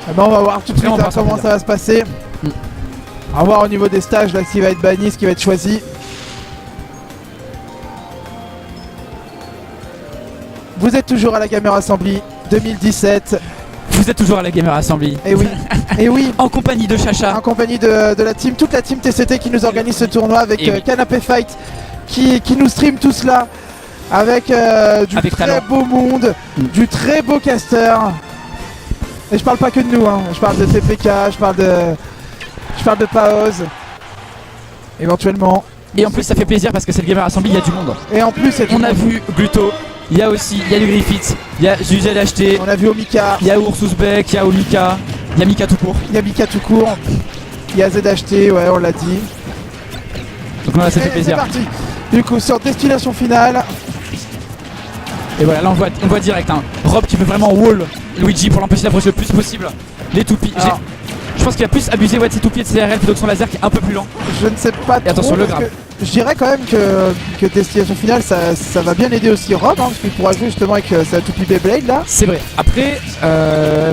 Ah bah on va voir tout de suite Vraiment hein, comment ça va se passer. On va voir au niveau des stages là ce qui va être banni, ce qui va être choisi. Vous êtes toujours à la Gamer Assembly 2017. Vous êtes toujours à la Gamer Assembly. Et oui, et oui. En compagnie de Chacha. En compagnie de la team, toute la team TCT qui nous organise ce tournoi avec Et oui. Canapé Fight qui nous stream tout cela avec du Avec très talent. beau monde, du très beau caster. Et je parle pas que de nous, hein. Je parle de TPK, je parle de Paoz, éventuellement. Et en plus ça fait plaisir parce que c'est le Gamer Assembly, il y a du monde. Et en plus, On a vu Gluto, il y a aussi, il y a du Griffith, il y a ZHT, on a vu Omika, il y a Ursusbeck, il y a Omika, il y a Mika tout court. il y a Mika tout court, il y a ZHT, ouais, on l'a dit. Donc voilà, ça fait Et c'est plaisir. parti. Du coup, sur destination finale. Et voilà, là on voit direct hein. Rob qui veut vraiment wall Luigi pour l'empêcher d'approcher le plus possible les toupies. Alors. Je pense qu'il a plus abusé de ses toupies et de ses RL plutôt que son laser qui est un peu plus lent. Je ne sais pas trop, attention, le parce grab. que je dirais quand même que destination finale ça va bien aider aussi Rob, hein, parce qu'il pourra jouer justement avec sa toupie Beyblade là. C'est vrai. Après,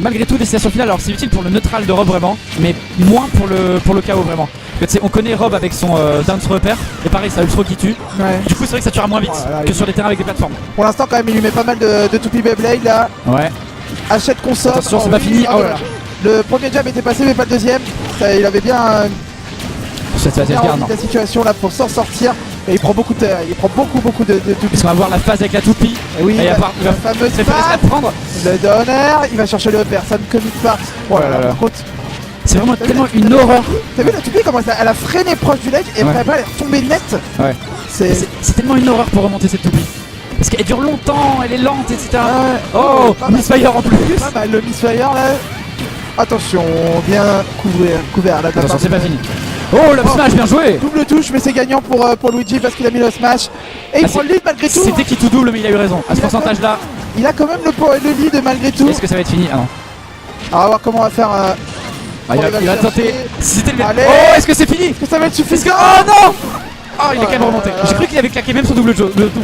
malgré tout, destination finale, alors c'est utile pour le neutral de Rob vraiment, mais moins pour le KO vraiment. Parce que, on connaît Rob avec son dance repère, et pareil, ça ultra qui tue. Ouais. Du coup, c'est vrai que ça tuera moins vite Oh là là, que sur des terrains avec des plateformes. Pour l'instant quand même il lui met pas mal de toupie Beyblade là. Ouais. Achète console. Attention, c'est pas fini. Oh là là. Le premier jab était passé mais pas le deuxième. Ça, il avait bien, bien Garde, rempli la situation là pour s'en sortir. Et il prend beaucoup de toupies. Parce qu'on va voir la phase avec la toupie. Et oui, Et à part, il la va fameuse préférer se la phase. prendre. Le donner, il va chercher le repère, ça ne communique pas. Oh là là, par contre, C'est vraiment tellement une horreur. t'as vu la toupie comment elle a freiné proche du leg et Ouais. après elle est retombée net. Ouais. C'est tellement une horreur pour remonter cette toupie. Parce qu'elle dure longtemps, elle est lente, etc. Ah ouais. Oh, pas mal. Misfire en plus. Pas mal le misfire là. Attention, bien couvert là. de la Attention, part c'est de- pas fini. Oh, le smash, bien joué. Double touche, mais c'est gagnant pour Luigi parce qu'il a mis le smash. Et il Ah, prend le lead malgré tout. C'était qui tout double, mais il a eu raison. À ce pourcentage-là, Il a quand même le lead malgré tout. est-ce que ça va être fini? Ah non. Alors, on va voir comment on va faire. Ah, il va le tenter. chercher. Si c'était le Allez. Oh, est-ce que c'est fini? Est-ce que ça va être Est-ce que. suffisant? Oh non! Oh, il est Oh quand même là remonté. là là. J'ai cru qu'il avait claqué même son double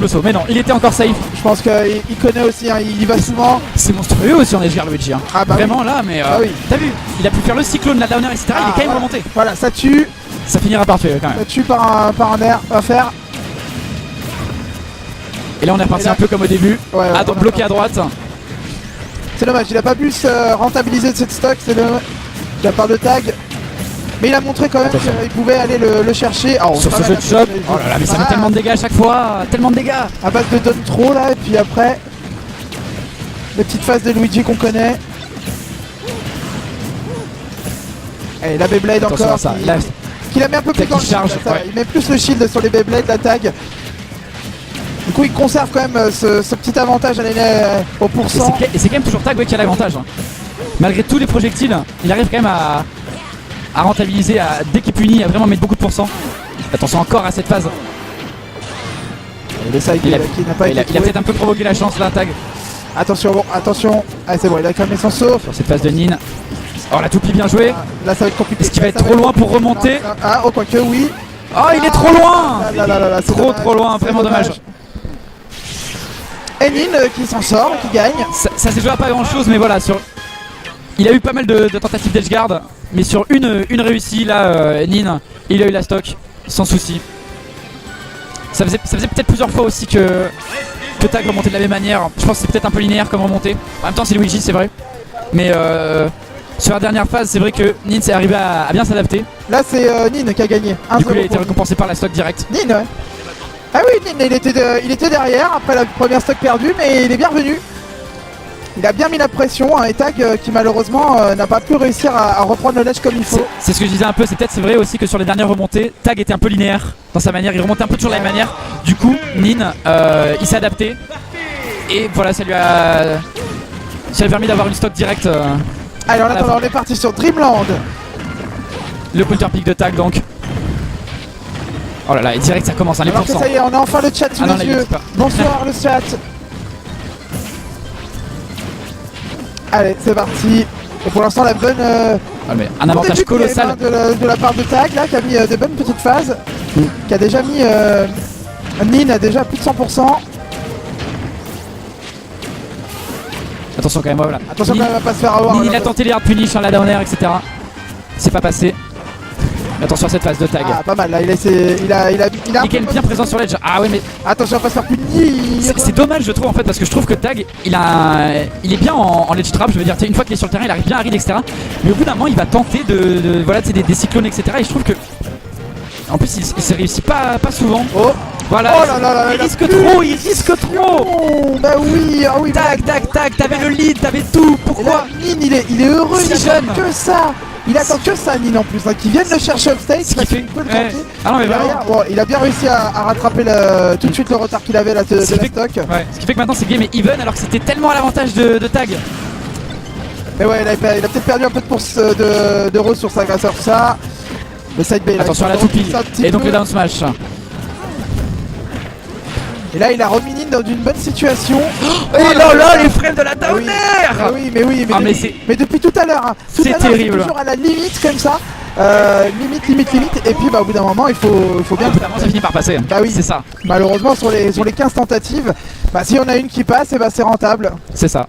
saut. Mais non, il était encore safe. Je pense qu'il connaît aussi, hein, il y va souvent. C'est monstrueux aussi en Edgeguard Luigi. Hein. Ah bah Vraiment là, mais. Ah oui. T'as vu? Il a pu faire le cyclone, la downer, etc. Il est quand même voilà. remonté. Voilà, ça tue Ça finira par tuer quand même. par un air. On va faire. Et là, on est reparti Et là- un peu comme au début. Ouais, Ah, donc bloqué à droite. C'est dommage, il a pas pu se rentabiliser de cette stock, c'est de la part de Tag. Mais il a montré quand même Attention. qu'il pouvait aller le chercher. Oh, Sur pas ce mal jeu de la shot. touche, Oh là là, mais ça Ah, met tellement de dégâts à chaque fois. Tellement de dégâts. à base de donne trop là, et puis après. Les petites phases de Luigi qu'on connaît. Et la Beyblade Attention encore. à ça. Qui, Là, qui la met un peu plus Tag dans le qui shield, charge, ça va. ouais. Il met plus le shield sur les Beyblades, la Tag. Du coup, il conserve quand même ce petit avantage à l'année au et pourcent. c'est quand même toujours Tag ouais, qui a l'avantage. Hein. Malgré tous les projectiles, il arrive quand même à rentabiliser, dès qu'il punit, à vraiment mettre beaucoup de pourcents. Attention encore à cette phase. Et le side Il a, qui n'a pas il a été trouvé. peut-être un peu provoqué la chance là, Tag. Attention, bon, attention. Ah, c'est bon, il a calmé son sauf. Sur cette phase de Nin. Oh la toupie bien jouée. Là, ça va être compliqué. Est-ce qu'il va Là, être ça trop loin pour remonter? Ah, oh, quoique, oui. Oh il est trop loin. Là, c'est dommage, Trop loin, c'est vraiment dommage. Et Nin qui s'en sort, qui gagne. Ça s'est joué à pas grand chose mais voilà il a eu pas mal de tentatives d'edgeguard mais sur une réussie là Nin il a eu la stock sans souci. Ça faisait peut-être plusieurs fois aussi que Tag remontait de la même manière. Je pense que c'est peut-être un peu linéaire comme remontée. En même temps c'est Luigi c'est vrai. Mais sur la dernière phase c'est vrai que Nin s'est arrivé à bien s'adapter. Là, c'est Nin qui a gagné. Du coup il a 1-0 été pour récompensé par la stock direct. Nin, ouais. Ah oui, Nin, il était derrière après la première stock perdue, mais il est bien revenu. Il a bien mis la pression, hein, et Tag qui malheureusement n'a pas pu réussir à reprendre le ledge comme il faut. C'est ce que je disais un peu, c'est vrai aussi que sur les dernières remontées, Tag était un peu linéaire dans sa manière, il remontait un peu toujours de la même manière. Du coup, Nin, il s'est adapté et voilà, ça lui a permis d'avoir une stock directe. Allez, en à la attendant, fin. on est parti sur Dreamland. Le counter pick de Tag donc. Oh là là, et direct ça commence, hein, les Alors que pourcents. ça y est, on a enfin le chat sous Ah non, les là, il yeux. est pas. Bonsoir le chat. Allez, c'est parti. Et pour l'instant, la bonne. Ah, mais un bon avantage début de game, colossal. hein, de la part de Tag là, qui a mis des bonnes petites phases. Qui a déjà mis. Nin a déjà plus de 100%. Attention Attention quand même, voilà. Attention Nin, quand même à pas se faire avoir. Nin, il a tenté les hard punish, la down air, etc. C'est pas passé. Attention à cette phase de tag. Ah, pas mal là, il a Il gagne bien présent sur l'edge. Ah ouais, mais attention à pas se faire punir. c'est dommage, je trouve, en fait, parce que je trouve que Tag, il est bien en ledge trap. Je veux dire, une fois qu'il est sur le terrain, il arrive bien à read, etc. Mais au bout d'un moment, il va tenter voilà, des cyclones, etc. Et je trouve que, en plus, il se réussit pas souvent. Oh, Voilà, oh là là là, il risque trop, il risque trop. oh, bah oui, ah oui. Tag, t'avais le lead, t'avais tout. Et Pourquoi là, Nin, il est heureux, Si il attend jeune. que ça. Il attend que ça, Nin en plus, hein, qu'il vienne le chercher upstage. Ce qui parce fait- qu'il peut le ouais. tenter. Ah non, mais vraiment. Derrière, bon, il a bien réussi à rattraper tout de suite le retard qu'il avait là de la Ce qui fait- stock. Ouais, ce qui fait que maintenant c'est game est even alors que c'était tellement à l'avantage de Tag. Mais ouais, il a peut-être perdu un peu de course de ressources grâce à ça. Le side B, là, Attention à il la s'en toupie. repousse un petit Et donc peu. le down smash. Et là, il a remis Nin dans une bonne situation. Et là là, les frames de la Ah down oui. air. Ah oui, mais oui, Ah, mais mais depuis tout à l'heure, hein. Tout C'est à l'heure, terrible. toujours à la limite comme ça. Limite. Et puis, bah, au bout d'un moment, il faut bien. Évidemment, ça finit par passer. Bah oui. C'est ça, Malheureusement, sur les 15 tentatives, bah, si on a une qui passe, et bah, c'est rentable. c'est ça.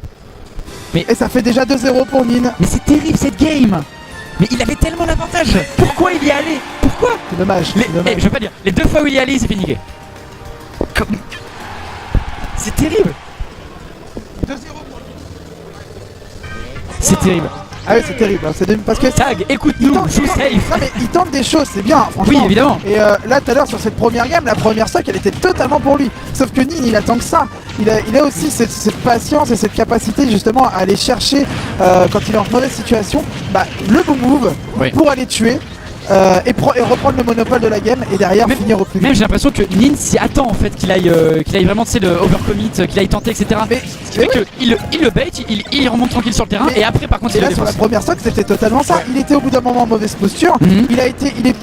Et ça fait déjà 2-0 pour Nin. Mais c'est terrible cette game. Mais il avait tellement l'avantage. Pourquoi il y est allé? Pourquoi? C'est dommage. Les, c'est dommage. je veux pas dire, les deux fois où il y est allé, il s'est fait niquer. Comme- C'est terrible. 2-0 pour C'est terrible. Ah oui, c'est terrible. Hein. Parce que Tag, écoute-nous, tente- joue safe. Non, mais il tente des choses, c'est bien, franchement. Oui, évidemment. Et là, tout à l'heure, sur cette première game, la première stock, elle était totalement pour lui. Sauf que Nin, il attend que ça. Il a aussi cette patience et cette capacité, justement, à aller chercher, quand il est en mauvaise situation, bah, le bon move Oui. pour aller tuer et reprendre le monopole de la game et derrière finir au plus vite. Même j'ai l'impression que Nin s'y attend en fait, qu'il aille vraiment, tu sais, le overcommit, qu'il aille tenter, etc. Mais Ce qui fait qu'il le bait, il remonte tranquille sur le terrain Mais- et après par contre Et il là le sur la défonce. première stock c'était totalement ça. Ouais. Il était au bout d'un moment en mauvaise posture. Mhm. Il est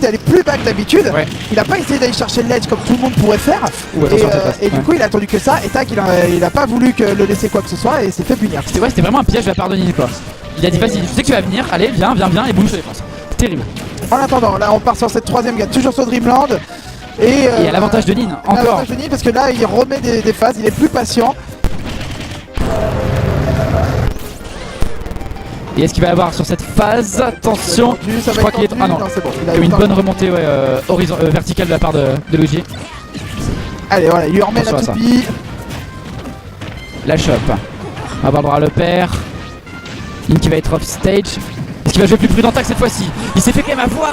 allé plus bas que d'habitude. Ouais. Il a pas essayé d'aller chercher le ledge comme tout le monde pourrait faire. Ouh, attention à cette phase. Et du Ouais. coup il a attendu que ça. Et tac, il a pas voulu que le laisser quoi que ce soit et s'est fait punir. C'était vraiment un piège de la part de Nin quoi. Il a dit vas-y, je sais que tu vas venir, allez viens et boum je te défonce. Terrible. En attendant, là on part sur cette troisième game, toujours sur Dreamland. Et à l'avantage de Nin, encore. L'avantage de Nin parce que là il remet des phases, il est plus patient. Et est-ce qu'il va y avoir sur cette phase? Attention, Ça va je crois être qu'il est. tendu. Ah non, Non, c'est bon. Il a il y a eu eu une le bonne temps. remontée verticale de la part de Luigi. Allez voilà, il lui remet la Attention à ça. toupie. La chope. On va avoir droit à le père. Nin qui va être off stage. Est-ce qu'il va jouer plus prudent que cette fois-ci? Il s'est fait quand même avoir.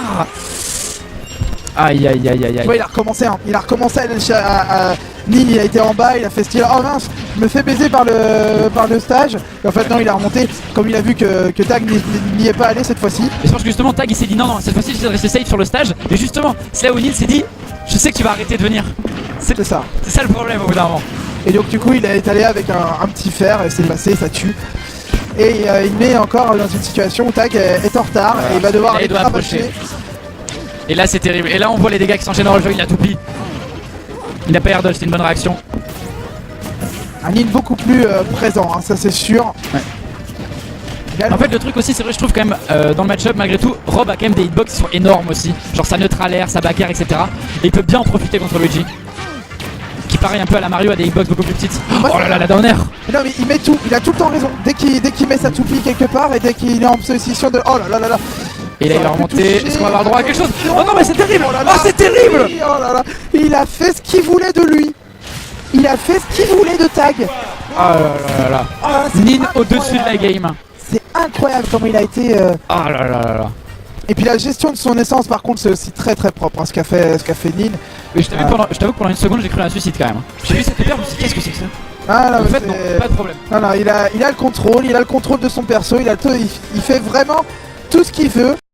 Aïe. Ouais, il a recommencé, hein. Il a recommencé à Nin, il a été en bas, il a fait style oh mince, je me fais baiser par le stage. Et en fait non, il a remonté comme il a vu que Tag n'y est pas allé cette fois-ci. Et je pense que justement Tag il s'est dit non, cette fois-ci j'essaie de rester safe sur le stage. Et justement, c'est là où Nin s'est dit je sais que tu vas arrêter de venir. C'est ça. C'est ça le problème au bout d'un moment. Et donc du coup il est allé avec un petit fer et c'est passé, ça tue. Et il met encore dans une situation où Tag est en retard et il va devoir Là, il aller doit rabacher. approcher. Et là c'est terrible. Et là on voit les dégâts qui s'enchaînent dans le jeu, il a tout pris. Il n'a pas air dodge, c'était une bonne réaction. Un Nin beaucoup plus présent, hein, ça c'est sûr. Ouais. En fait le truc aussi c'est vrai je trouve quand même dans le match-up malgré tout Rob a quand même des hitbox qui sont énormes aussi. Genre sa neutral air, sa back air, etc. Et il peut bien en profiter contre Luigi. Qui pareil un peu à la Mario a des hitbox beaucoup plus petites. Oh là là la down air. Non mais il met tout, il a tout le temps raison. Dès qu'il met sa toupie quelque part et dès qu'il est en position de oh là là. Et là il va remonter, est-ce qu'on va avoir droit à quelque chose? Oh non mais c'est terrible! Oh là là. Oh c'est terrible! Oui, oh là là. Il a fait ce qu'il voulait de lui. Il a fait ce qu'il voulait de Tag. Oh là là. Ah, c'est Nin incroyable. au-dessus de la game. C'est incroyable comment il a été. Oh là là. Et puis la gestion de son essence par contre c'est aussi très propre hein, ce qu'a fait Nin. Mais je t'avoue que pendant une seconde j'ai cru à un suicide quand même. J'ai vu cette paire, je me suis dit qu'est-ce que c'est que ça? Ah, non, En mais fait c'est- non, pas de problème. Non, il a le contrôle de son perso, il fait vraiment tout ce qu'il veut.